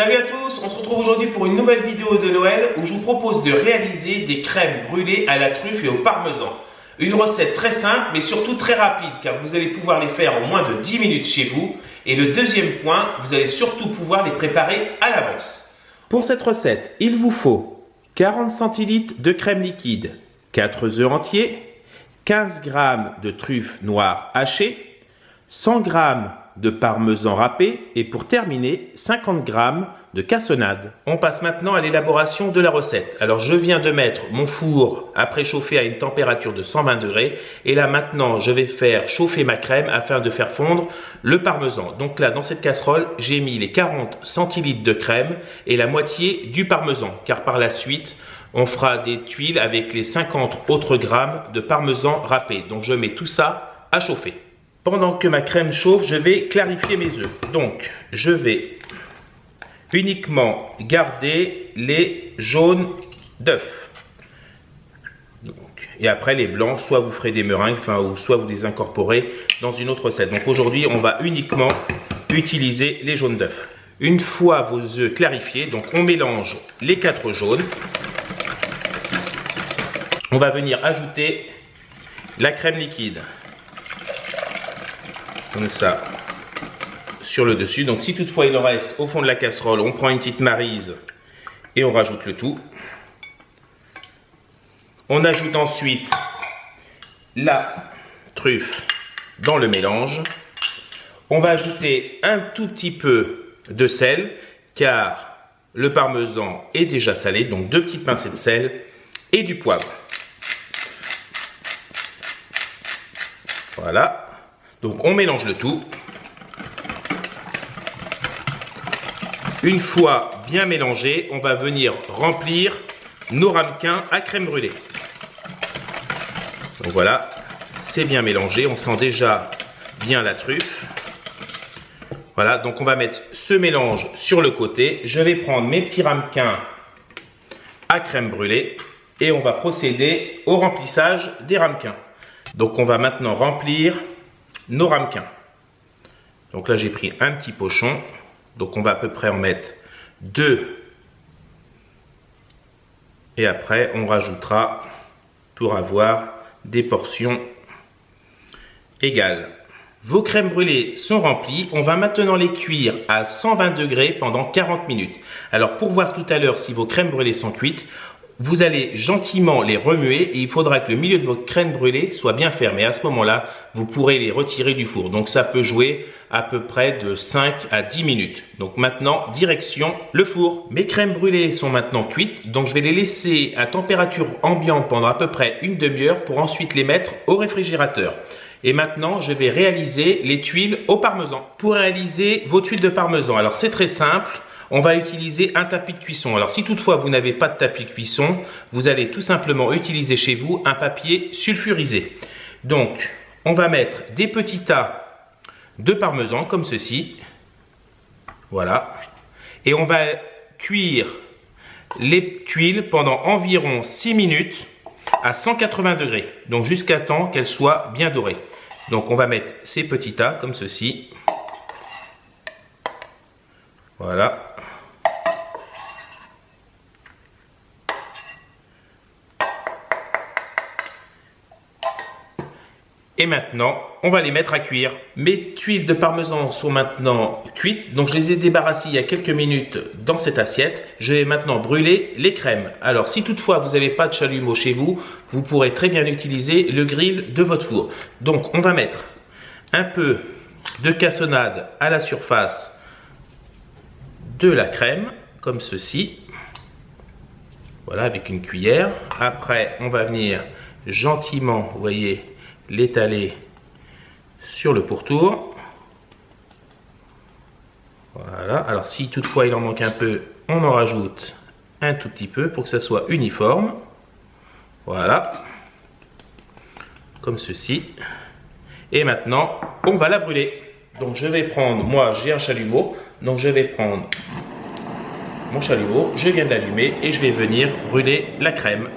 Salut à tous, on se retrouve aujourd'hui pour une nouvelle vidéo de Noël où je vous propose de réaliser des crèmes brûlées à la truffe et au parmesan. Une recette très simple mais surtout très rapide car vous allez pouvoir les faire en moins de 10 minutes chez vous. Et le deuxième point, vous allez surtout pouvoir les préparer à l'avance. Pour cette recette, il vous faut 40 centilitres de crème liquide, 4 œufs entiers, 15 g de truffe noire hachée, 100 g de parmesan râpé et pour terminer 50 g de cassonade. On passe maintenant à l'élaboration de la recette. Alors je viens de mettre mon four à préchauffer à une température de 120 degrés et là maintenant je vais faire chauffer ma crème afin de faire fondre le parmesan. Donc là dans cette casserole j'ai mis les 40 centilitres de crème et la moitié du parmesan car par la suite on fera des tuiles avec les 50 autres grammes de parmesan râpé. Donc je mets tout ça à chauffer. Pendant que ma crème chauffe, je vais clarifier mes œufs. Donc, je vais uniquement garder les jaunes d'œufs. Et après, les blancs, soit vous ferez des meringues, ou soit vous les incorporez dans une autre recette. Donc aujourd'hui, on va uniquement utiliser les jaunes d'œufs. Une fois vos œufs clarifiés, donc on mélange les 4 jaunes. On va venir ajouter la crème liquide. Comme ça, sur le dessus. Donc si toutefois il en reste au fond de la casserole, on prend une petite maryse et on rajoute le tout. On ajoute ensuite la truffe dans le mélange. On va ajouter un tout petit peu de sel car le parmesan est déjà salé. Donc 2 petites pincées de sel et du poivre. Voilà. Donc on mélange le tout. Une fois bien mélangé, on va venir remplir nos ramequins à crème brûlée. Donc voilà, c'est bien mélangé. On sent déjà bien la truffe. Voilà, donc on va mettre ce mélange sur le côté. Je vais prendre mes petits ramequins à crème brûlée et on va procéder au remplissage des ramequins. Donc on va maintenant remplir nos ramequins. Donc là j'ai pris un petit pochon, donc on va à peu près en mettre 2 et après on rajoutera pour avoir des portions égales. Vos crèmes brûlées sont remplies, on va maintenant les cuire à 120 degrés pendant 40 minutes. Alors pour voir tout à l'heure si vos crèmes brûlées sont cuites, vous allez gentiment les remuer et il faudra que le milieu de votre crème brûlée soit bien fermé. À ce moment-là, vous pourrez les retirer du four. Donc ça peut jouer à peu près de 5 à 10 minutes. Donc maintenant, direction le four. Mes crèmes brûlées sont maintenant cuites. Donc je vais les laisser à température ambiante pendant à peu près une demi-heure pour ensuite les mettre au réfrigérateur. Et maintenant, je vais réaliser les tuiles au parmesan. Pour réaliser vos tuiles de parmesan, alors c'est très simple. On va utiliser un tapis de cuisson. Alors si toutefois vous n'avez pas de tapis de cuisson, vous allez tout simplement utiliser chez vous un papier sulfurisé. Donc on va mettre des petits tas de parmesan comme ceci. Voilà. Et on va cuire les tuiles pendant environ 6 minutes à 180 degrés. Donc jusqu'à temps qu'elles soient bien dorées. Donc on va mettre ces petits tas comme ceci. Voilà. Et maintenant, on va les mettre à cuire. Mes tuiles de parmesan sont maintenant cuites. Donc, je les ai débarrassées il y a quelques minutes dans cette assiette. Je vais maintenant brûler les crèmes. Alors, si toutefois vous n'avez pas de chalumeau chez vous, vous pourrez très bien utiliser le grill de votre four. Donc, on va mettre un peu de cassonade à la surface de la crème, comme ceci. Voilà, avec une cuillère. Après, on va venir gentiment, vous voyez, l'étaler sur le pourtour. Voilà, alors si toutefois il en manque un peu, on en rajoute un tout petit peu pour que ça soit uniforme. Voilà, comme ceci. Et maintenant, on va la brûler. Donc je vais prendre, moi j'ai un chalumeau, donc je vais prendre mon chalumeau, je viens de l'allumer et je vais venir brûler la crème.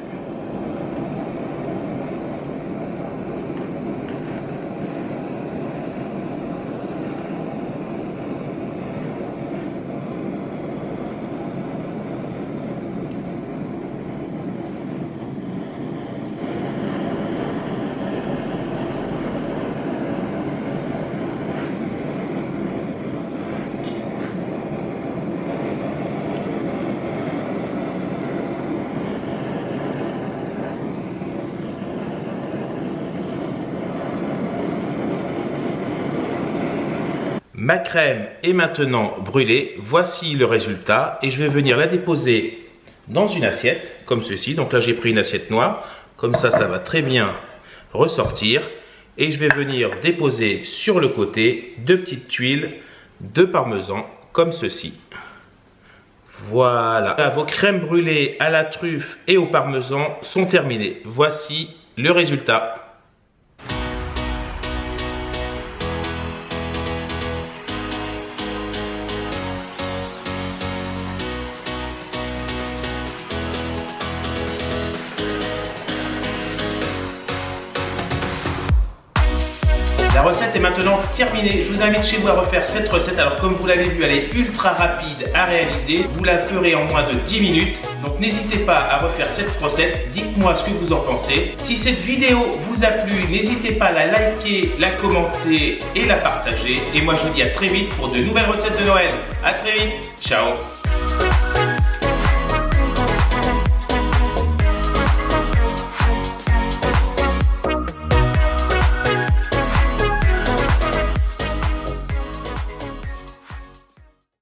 Ma crème est maintenant brûlée. Voici le résultat et je vais venir la déposer dans une assiette comme ceci. Donc là, j'ai pris une assiette noire. Comme ça va très bien ressortir. Et je vais venir déposer sur le côté 2 petites tuiles de parmesan comme ceci. Voilà, vos crèmes brûlées à la truffe et au parmesan sont terminées. Voici le résultat. La recette est maintenant terminée. Je vous invite chez vous à refaire cette recette. Alors comme vous l'avez vu, elle est ultra rapide à réaliser. Vous la ferez en moins de 10 minutes. Donc n'hésitez pas à refaire cette recette. Dites-moi ce que vous en pensez. Si cette vidéo vous a plu, n'hésitez pas à la liker, la commenter et la partager. Et moi je vous dis à très vite pour de nouvelles recettes de Noël. À très vite. Ciao.